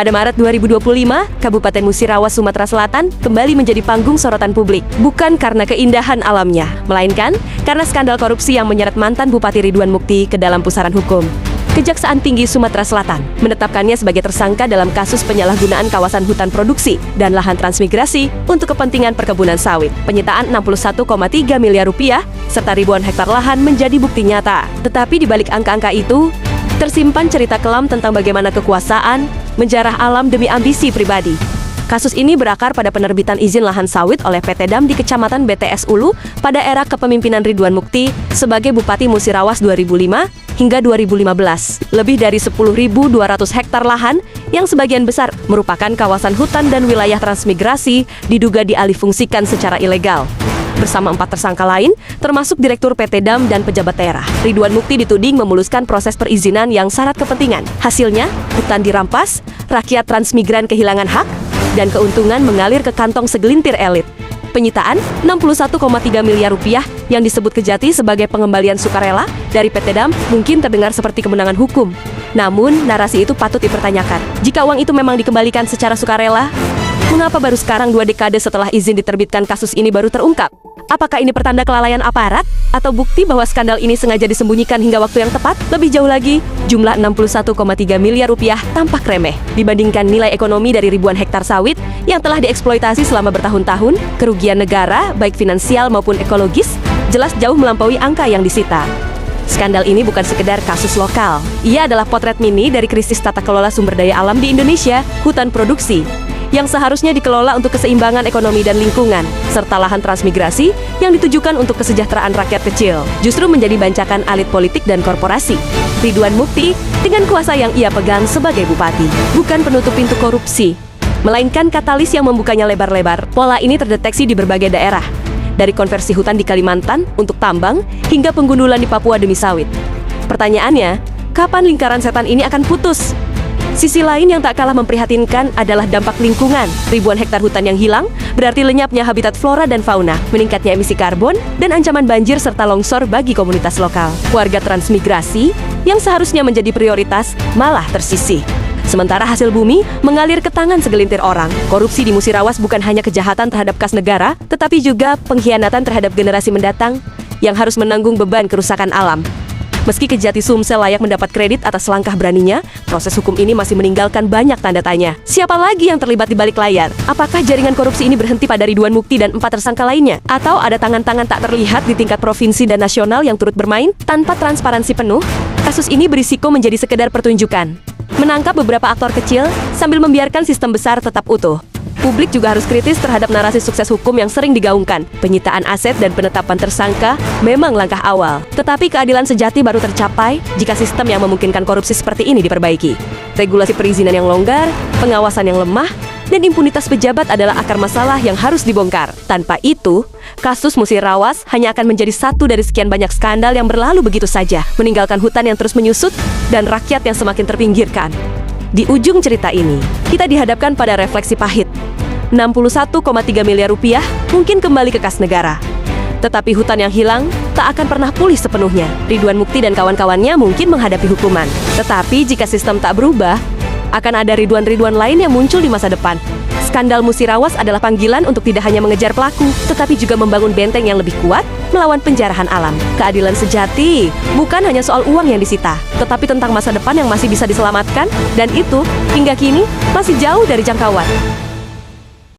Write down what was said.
Pada Maret 2025, Kabupaten Musirawas, Sumatera Selatan kembali menjadi panggung sorotan publik. Bukan karena keindahan alamnya, melainkan karena skandal korupsi yang menyeret mantan Bupati Ridwan Mukti ke dalam pusaran hukum. Kejaksaan Tinggi Sumatera Selatan menetapkannya sebagai tersangka dalam kasus penyalahgunaan kawasan hutan produksi dan lahan transmigrasi untuk kepentingan perkebunan sawit. Penyitaan 61,3 miliar rupiah serta ribuan hektar lahan menjadi bukti nyata. Tetapi di balik angka-angka itu, tersimpan cerita kelam tentang bagaimana kekuasaan menjarah alam demi ambisi pribadi. Kasus ini berakar pada penerbitan izin lahan sawit oleh PT Dam di Kecamatan BTS Ulu pada era kepemimpinan Ridwan Mukti sebagai Bupati Musirawas 2005 hingga 2015. Lebih dari 10.200 hektar lahan yang sebagian besar merupakan kawasan hutan dan wilayah transmigrasi diduga dialihfungsikan secara ilegal. Bersama 4 tersangka lain, termasuk Direktur PT Dam dan pejabat daerah, Ridwan Mukti dituding memuluskan proses perizinan yang syarat kepentingan. Hasilnya, hutan dirampas, rakyat transmigran kehilangan hak, dan keuntungan mengalir ke kantong segelintir elit. Penyitaan 61,3 miliar rupiah yang disebut Kejati sebagai pengembalian sukarela dari PT Dam mungkin terdengar seperti kemenangan hukum. Namun, narasi itu patut dipertanyakan. Jika uang itu memang dikembalikan secara sukarela, mengapa baru sekarang 2 dekade setelah izin diterbitkan kasus ini baru terungkap? Apakah ini pertanda kelalaian aparat? Atau bukti bahwa skandal ini sengaja disembunyikan hingga waktu yang tepat? Lebih jauh lagi, jumlah 61,3 miliar rupiah tampak remeh dibandingkan nilai ekonomi dari ribuan hektar sawit yang telah dieksploitasi selama bertahun-tahun. Kerugian negara, baik finansial maupun ekologis, jelas jauh melampaui angka yang disita. Skandal ini bukan sekedar kasus lokal. Ia adalah potret mini dari krisis tata kelola sumber daya alam di Indonesia, hutan produksi yang seharusnya dikelola untuk keseimbangan ekonomi dan lingkungan, serta lahan transmigrasi yang ditujukan untuk kesejahteraan rakyat kecil, justru menjadi bancakan elit politik dan korporasi. Ridwan Mukti, dengan kuasa yang ia pegang sebagai bupati, bukan penutup pintu korupsi, melainkan katalis yang membukanya lebar-lebar. Pola ini terdeteksi di berbagai daerah, dari konversi hutan di Kalimantan untuk tambang, hingga penggundulan di Papua demi sawit. Pertanyaannya, kapan lingkaran setan ini akan putus? Sisi lain yang tak kalah memprihatinkan adalah dampak lingkungan. Ribuan hektar hutan yang hilang berarti lenyapnya habitat flora dan fauna, meningkatnya emisi karbon, dan ancaman banjir serta longsor bagi komunitas lokal. Warga transmigrasi yang seharusnya menjadi prioritas malah tersisih. Sementara hasil bumi mengalir ke tangan segelintir orang. Korupsi di Musirawas bukan hanya kejahatan terhadap kas negara, tetapi juga pengkhianatan terhadap generasi mendatang yang harus menanggung beban kerusakan alam. Meski Kejati Sumsel layak mendapat kredit atas langkah beraninya, proses hukum ini masih meninggalkan banyak tanda tanya. Siapa lagi yang terlibat di balik layar? Apakah jaringan korupsi ini berhenti pada Ridwan Mukti dan 4 tersangka lainnya? Atau ada tangan-tangan tak terlihat di tingkat provinsi dan nasional yang turut bermain? Tanpa transparansi penuh, kasus ini berisiko menjadi sekedar pertunjukan, menangkap beberapa aktor kecil sambil membiarkan sistem besar tetap utuh. Publik juga harus kritis terhadap narasi sukses hukum yang sering digaungkan. Penyitaan aset dan penetapan tersangka memang langkah awal, tetapi keadilan sejati baru tercapai jika sistem yang memungkinkan korupsi seperti ini diperbaiki. Regulasi perizinan yang longgar, pengawasan yang lemah, dan impunitas pejabat adalah akar masalah yang harus dibongkar. Tanpa itu, kasus Musirawas hanya akan menjadi satu dari sekian banyak skandal yang berlalu begitu saja, meninggalkan hutan yang terus menyusut dan rakyat yang semakin terpinggirkan. Di ujung cerita ini, kita dihadapkan pada refleksi pahit. 61,3 miliar rupiah mungkin kembali ke kas negara, tetapi hutan yang hilang tak akan pernah pulih sepenuhnya. Ridwan Mukti dan kawan-kawannya mungkin menghadapi hukuman, tetapi jika sistem tak berubah, akan ada Ridwan-Ridwan lain yang muncul di masa depan. Skandal Musirawas adalah panggilan untuk tidak hanya mengejar pelaku, tetapi juga membangun benteng yang lebih kuat melawan penjarahan alam. Keadilan sejati bukan hanya soal uang yang disita, tetapi tentang masa depan yang masih bisa diselamatkan, dan itu hingga kini masih jauh dari jangkauan.